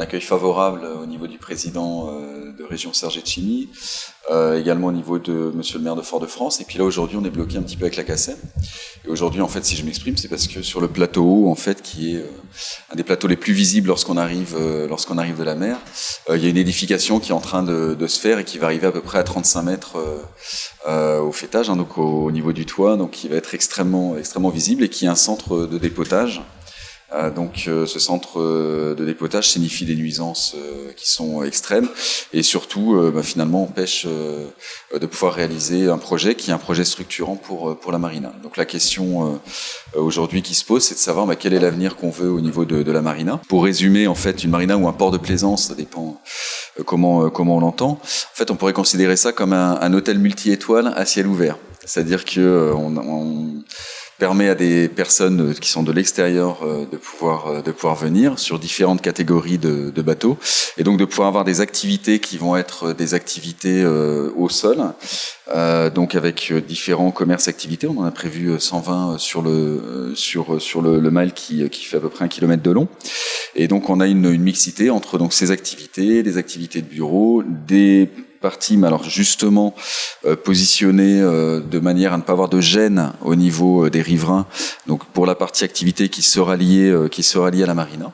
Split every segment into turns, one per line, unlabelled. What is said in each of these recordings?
accueil favorable au niveau du président de région Cergy-Chimie, également au niveau de monsieur le maire de Fort-de-France. Et puis là, aujourd'hui, on est bloqué un petit peu avec la CACEM. Et aujourd'hui, en fait, si je m'exprime, c'est parce que sur le plateau haut, en fait, qui est un des plateaux les plus visibles lorsqu'on arrive de la mer, il y a une édification qui est en train de se faire et qui va arriver à peu près à 35 mètres au faîtage, hein, donc au niveau du toit, donc qui va être extrêmement visible et qui est un centre de dépotage. Donc ce centre de dépotage signifie des nuisances qui sont extrêmes et surtout finalement empêche de pouvoir réaliser un projet qui est un projet structurant pour la marina. Donc la question aujourd'hui qui se pose, c'est de savoir quel est l'avenir qu'on veut au niveau de la marina. Pour résumer, en fait, une marina ou un port de plaisance, ça dépend comment on l'entend. En fait, on pourrait considérer ça comme un hôtel multi-étoiles à ciel ouvert. C'est-à-dire que on permet à des personnes qui sont de l'extérieur de pouvoir venir sur différentes catégories de bateaux et donc de pouvoir avoir des activités qui vont être des activités au sol, donc avec différents commerces activités. On en a prévu 120 sur le mile qui fait à peu près 1 kilomètre de long. Et donc on a une mixité entre donc ces activités, des activités de bureau, des partie, mais alors justement positionnée de manière à ne pas avoir de gêne au niveau des riverains. Donc pour la partie activité qui sera liée à la marina.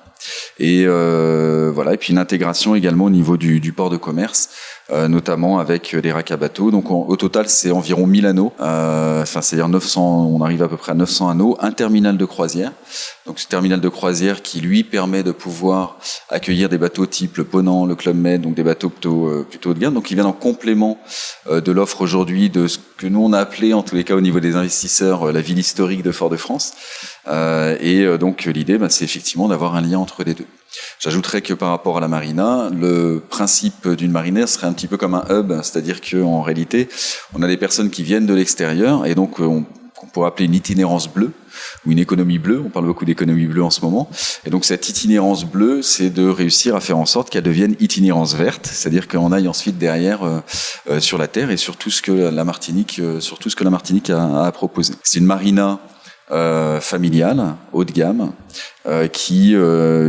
Et voilà. Et puis une intégration également au niveau du port de commerce, notamment avec des racks à bateaux. Donc au total, c'est environ 1000 anneaux. C'est-à-dire 900. On arrive à peu près à 900 anneaux. Un terminal de croisière. Donc ce terminal de croisière qui lui permet de pouvoir accueillir des bateaux type le Ponant, le Club Med, donc des bateaux plutôt haut de gamme. Donc il vient en complément de l'offre aujourd'hui de ce que nous on a appelé, en tous les cas au niveau des investisseurs, la ville historique de Fort-de-France. Donc l'idée, c'est effectivement d'avoir un lien entre les deux. J'ajouterais que par rapport à la marina, le principe d'une marina serait un petit peu comme un hub, c'est-à-dire qu'en réalité, on a des personnes qui viennent de l'extérieur et donc qu'on pourrait appeler une itinérance bleue ou une économie bleue. On parle beaucoup d'économie bleue en ce moment. Et donc cette itinérance bleue, c'est de réussir à faire en sorte qu'elle devienne itinérance verte, c'est-à-dire qu'on aille ensuite derrière sur la terre et sur tout ce que la Martinique, a à proposer. C'est une marina familiale, haut de gamme, qui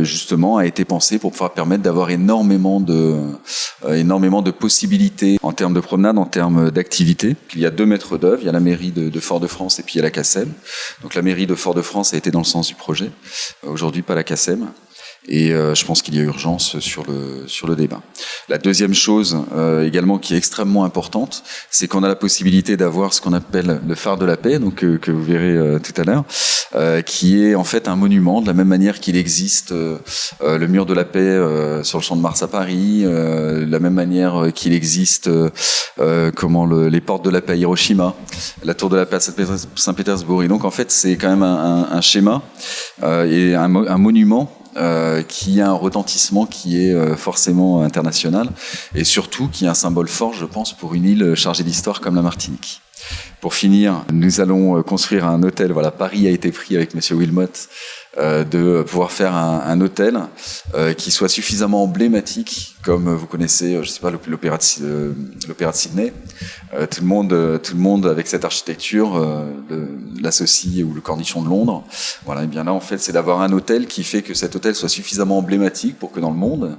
justement a été pensée pour pouvoir permettre d'avoir énormément de possibilités en termes de promenade, en termes d'activité. Il y a 2 maîtres d'œuvre, il y a la mairie de Fort-de-France et puis il y a la CACEM. Donc la mairie de Fort-de-France a été dans le sens du projet, aujourd'hui pas la CACEM. Et je pense qu'il y a urgence sur le débat. La deuxième chose également qui est extrêmement importante, c'est qu'on a la possibilité d'avoir ce qu'on appelle le phare de la paix, donc que vous verrez tout à l'heure, qui est en fait un monument de la même manière qu'il existe le mur de la paix sur le champ de Mars à Paris, de la même manière qu'il existe les portes de la paix à Hiroshima, la tour de la paix à Saint-Pétersbourg. Et donc en fait c'est quand même un schéma et un monument qui a un retentissement qui est forcément international et surtout qui est un symbole fort, je pense, pour une île chargée d'histoire comme la Martinique. Pour finir, nous allons construire un hôtel. Voilà, Paris a été pris avec Monsieur Wilmot de pouvoir faire un hôtel qui soit suffisamment emblématique, comme vous connaissez, je sais pas, l'opéra de Sydney. Tout le monde avec cette architecture l'associe ou le Cornichon de Londres. Voilà, et bien là en fait, c'est d'avoir un hôtel qui fait que cet hôtel soit suffisamment emblématique pour que dans le monde,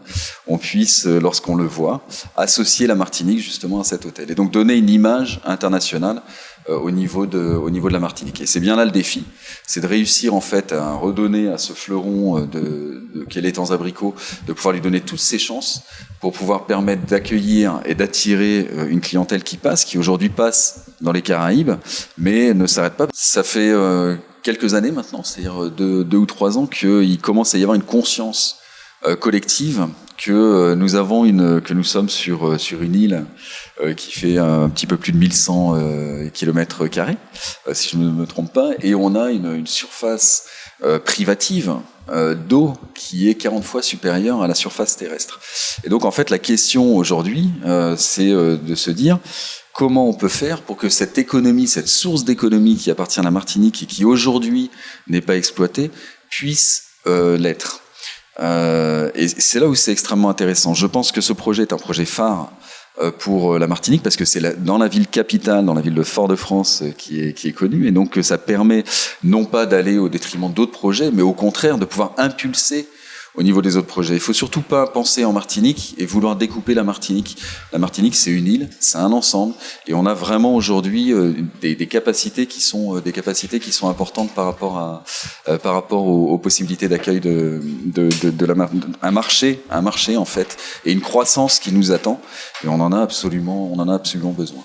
on puisse, lorsqu'on le voit, associer la Martinique justement à cet hôtel et donc donner une image internationale au niveau de la Martinique. Et c'est bien là le défi, c'est de réussir en fait à redonner à ce fleuron qu'est l'étang Abricot, de pouvoir lui donner toutes ses chances pour pouvoir permettre d'accueillir et d'attirer une clientèle qui aujourd'hui passe dans les Caraïbes, mais ne s'arrête pas. Ça fait quelques années maintenant, c'est-à-dire 2 ou 3 ans, qu'il commence à y avoir une conscience collective que nous sommes sur une île qui fait un petit peu plus de 1100 km², si je ne me trompe pas, et on a une surface privative d'eau qui est 40 fois supérieure à la surface terrestre. Et donc en fait la question aujourd'hui, c'est de se dire comment on peut faire pour que cette économie, cette source d'économie qui appartient à la Martinique et qui aujourd'hui n'est pas exploitée, puisse l'être. Et c'est là où c'est extrêmement intéressant. Je pense que ce projet est un projet phare pour la Martinique parce que c'est dans la ville capitale, dans la ville de Fort-de-France qui est connue, et donc ça permet non pas d'aller au détriment d'autres projets, mais au contraire de pouvoir impulser au niveau des autres projets. Il faut surtout pas penser en Martinique et vouloir découper la Martinique. La Martinique, c'est une île, c'est un ensemble, et on a vraiment aujourd'hui des capacités qui sont importantes par rapport aux possibilités d'accueil un marché en fait, et une croissance qui nous attend, et on en a absolument besoin.